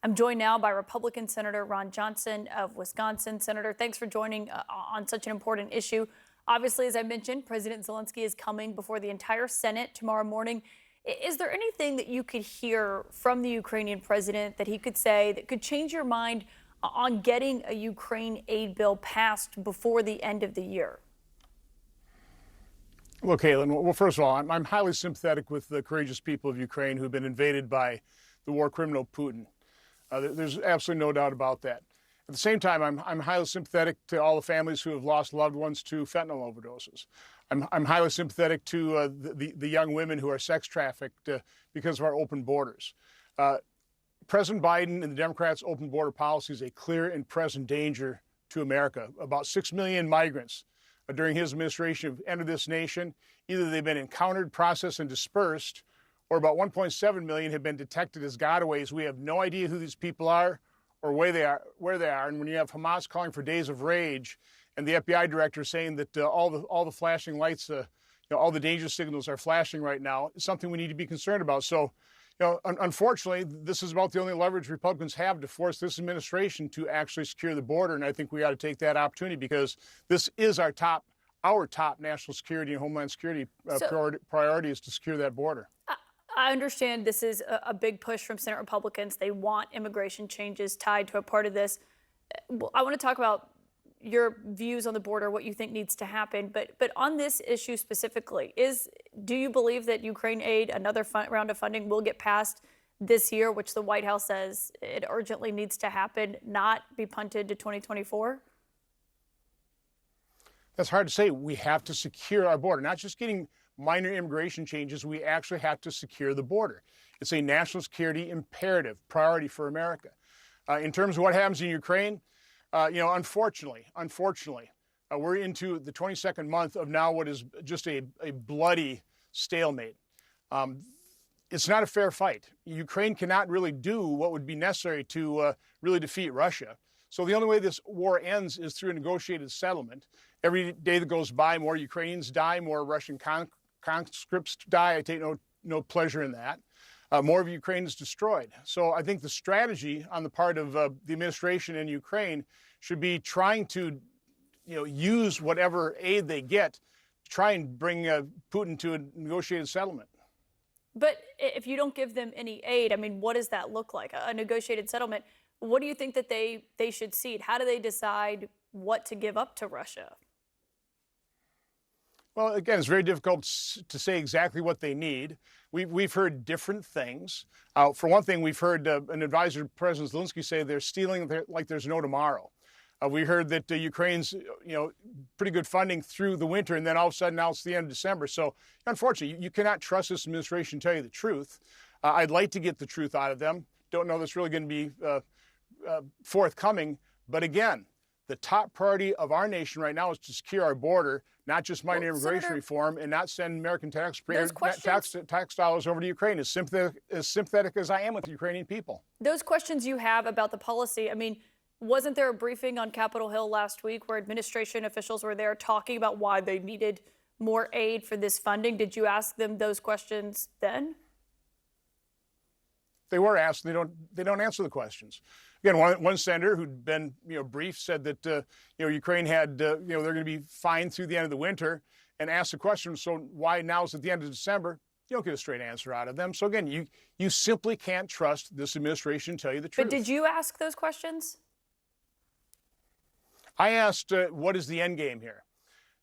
I'm joined now by Republican Senator Ron Johnson of Wisconsin. Senator, thanks for joining on such an important issue. Obviously, as I mentioned, President Zelensky is coming before the entire Senate tomorrow morning. Is there anything that you could hear from the Ukrainian president that he could say that could change your mind on getting a Ukraine aid bill passed before the end of the year? Well, Caitlin, well, first of all, I'm highly sympathetic with the courageous people of Ukraine who've been invaded by the war criminal Putin. There's absolutely no doubt about that. At the same time, I'm highly sympathetic to all the families who have lost loved ones to fentanyl overdoses. I'm highly sympathetic to the young women who are sex trafficked because of our open borders. President Biden and the Democrats' open border policy is a clear and present danger to America. About 6 million migrants during his administration have entered this nation. Either they've been encountered, processed, and dispersed, or about 1.7 million have been detected as gotaways. We have no idea who these people are or where they are. And when you have Hamas calling for days of rage and the FBI director saying that all the flashing lights, all the danger signals are flashing right now, it's something we need to be concerned about. So, unfortunately, this is about the only leverage Republicans have to force this administration to actually secure the border. And I think we ought to take that opportunity because this is our top national security and homeland security priority is to secure that border. I understand this is a big push from Senate Republicans. They want immigration changes tied to a part of this. I want to talk about your views on the border, what you think needs to happen. But on this issue specifically, do you believe that Ukraine aid, another round of funding, will get passed this year, which the White House says it urgently needs to happen, not be punted to 2024? That's hard to say. We have to secure our border, not just getting minor immigration changes. We actually have to secure the border. It's a national security imperative, priority for America. In terms of what happens in Ukraine, unfortunately, we're into the 22nd month of now what is just a bloody stalemate. It's not a fair fight. Ukraine cannot really do what would be necessary to really defeat Russia. So the only way this war ends is through a negotiated settlement. Every day that goes by, more Ukrainians die, more Russian conscripts die. I take no pleasure in that. More of Ukraine is destroyed. So I think the strategy on the part of the administration in Ukraine should be trying to, use whatever aid they get to try and bring Putin to a negotiated settlement. But if you don't give them any aid, I mean, what does that look like? A negotiated settlement? What do you think that they should cede? How do they decide what to give up to Russia? Well, again, it's very difficult to say exactly what they need. We've heard different things. For one thing, we've heard an advisor to President Zelensky say they're stealing like there's no tomorrow. We heard that Ukraine's, pretty good funding through the winter, and then all of a sudden now it's the end of December. So, unfortunately, you cannot trust this administration to tell you the truth. I'd like to get the truth out of them. Don't know that's really going to be forthcoming. But again, the top priority of our nation right now is to secure our border, not just minor immigration reform, and not send American tax dollars over to Ukraine. As sympathetic as I am with the Ukrainian people. Those questions you have about the policy, I mean, wasn't there a briefing on Capitol Hill last week where administration officials were there talking about why they needed more aid for this funding? Did you ask them those questions then? They were asked. They don't answer the questions. Again, one senator who'd been briefed said that Ukraine had they're going to be fine through the end of the winter, and asked the question, so why now is at the end of December? You don't get a straight answer out of them. So again, you simply can't trust this administration to tell you the truth. But did you ask those questions? I asked, what is the end game here?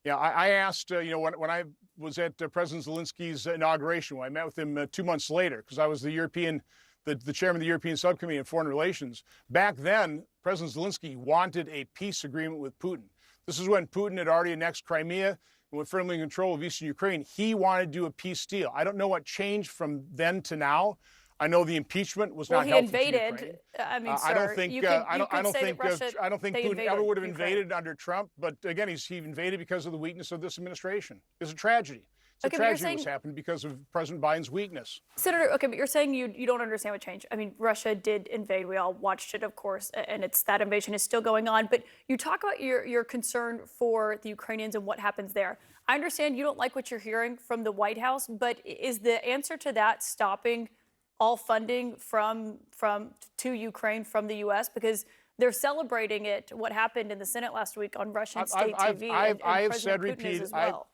I asked, when I was at President Zelensky's inauguration, when I met with him 2 months later, because I was the chairman of the European Subcommittee on Foreign Relations. Back then, President Zelensky wanted a peace agreement with Putin. This is when Putin had already annexed Crimea and was firmly in control of eastern Ukraine. He wanted to do a peace deal. I don't know what changed from then to now. I know the impeachment was not helpful to Ukraine. I mean, sir, I don't think Putin ever would have invaded under Trump. But again, he invaded because of the weakness of this administration. It's a tragedy. It's a tragedy what's happened because of President Biden's weakness. Senator, okay, but you're saying you don't understand what changed. I mean, Russia did invade. We all watched it, of course, and that invasion is still going on. But you talk about your concern for the Ukrainians and what happens there. I understand you don't like what you're hearing from the White House, but is the answer to that stopping all funding to Ukraine from the U.S. because they're celebrating it. What happened in the Senate last week on Russian state TV, and President Putin is as well.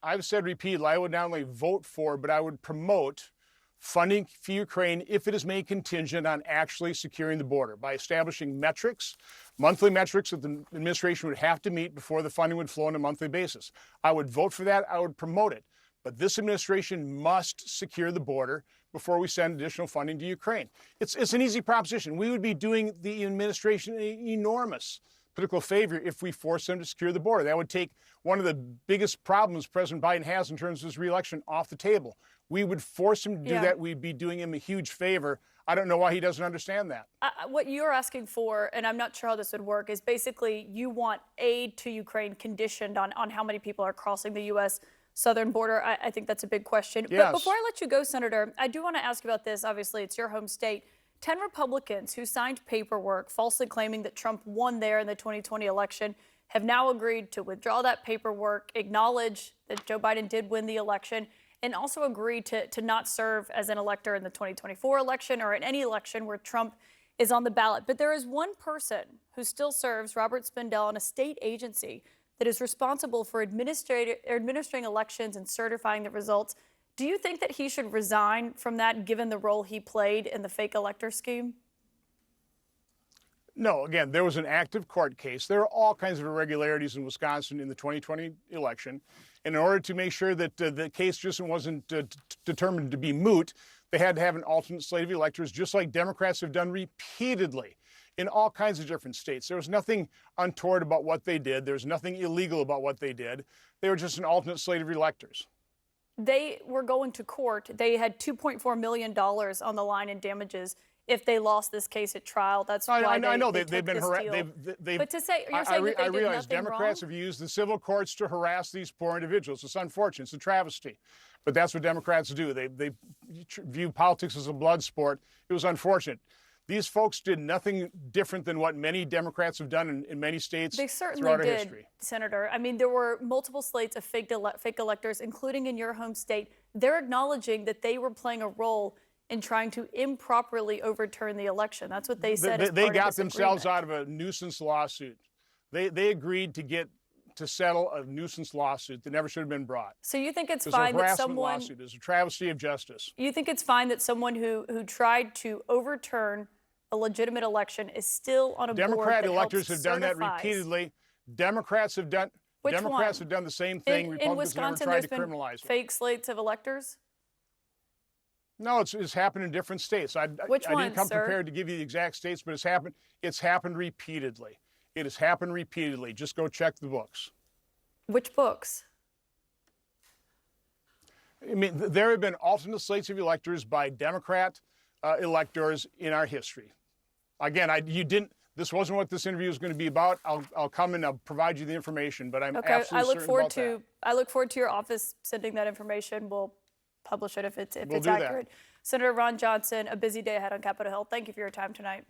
I've said repeatedly, I would not only vote for, but I would promote funding for Ukraine if it is made contingent on actually securing the border by establishing metrics, monthly metrics that the administration would have to meet before the funding would flow on a monthly basis. I would vote for that. I would promote it. But this administration must secure the border before we send additional funding to Ukraine. It's an easy proposition. We would be doing the administration an enormous political favor if we force them to secure the border. That would take one of the biggest problems President Biden has in terms of his reelection off the table. We would force him to do that. We'd be doing him a huge favor. I don't know why he doesn't understand that. What you're asking for, and I'm not sure how this would work, is basically you want aid to Ukraine conditioned on how many people are crossing the U.S. southern border. I think that's a big question. Yes. But before I let you go, Senator, I do want to ask about this. Obviously, it's your home state. 10 Republicans who signed paperwork falsely claiming that Trump won there in the 2020 election have now agreed to withdraw that paperwork, acknowledge that Joe Biden did win the election, and also agree to not serve as an elector in the 2024 election or in any election where Trump is on the ballot. But there is one person who still serves, Robert Spindell, on a state agency that is responsible for administering elections and certifying the results. Do you think that he should resign from that given the role he played in the fake elector scheme? No, again, there was an active court case. There are all kinds of irregularities in Wisconsin in the 2020 election. And in order to make sure that the case just wasn't determined to be moot, they had to have an alternate slate of electors, just like Democrats have done repeatedly in all kinds of different states. There was nothing untoward about what they did. There was nothing illegal about what they did. They were just an alternate slate of electors. They were going to court. They had $2.4 million on the line in damages if they lost this case at trial. That's why I know they they've been harassed. But to say you're saying that they I did realize nothing Democrats wrong? have used the civil courts to harass these poor individuals. It's unfortunate. It's a travesty. But that's what Democrats do. They view politics as a blood sport. It was unfortunate. These folks did nothing different than what many Democrats have done in many states They certainly throughout our did, history. Senator. I mean, there were multiple slates of fake electors, including in your home state. They're acknowledging that they were playing a role in trying to improperly overturn the election. That's what they said. They got themselves out of a nuisance lawsuit. They agreed to settle a nuisance lawsuit that never should have been brought. So you think it's It was fine a that harassment someone lawsuit. It was a travesty of justice. you think it's fine that someone who tried to overturn a legitimate election is still on a board Democrat that electors helps have done that certifies? repeatedly. Democrats have done the same thing. In Republicans have never Wisconsin, tried there's to been criminalize it. fake slates of electors. No, it's happened in different states. I Which didn't ones, come sir? prepared to give you the exact states, but it's happened. It's happened repeatedly. It has happened repeatedly. Just go check the books. Which books? I mean, there have been alternate slates of electors by Democrat electors in our history. Again, this wasn't what this interview was going to be about. I'll come and I'll provide you the information, but I'm absolutely certain about that. I look forward to your office sending that information. We'll publish it if it's We'll do that. accurate. Senator Ron Johnson, a busy day ahead on Capitol Hill. Thank you for your time tonight.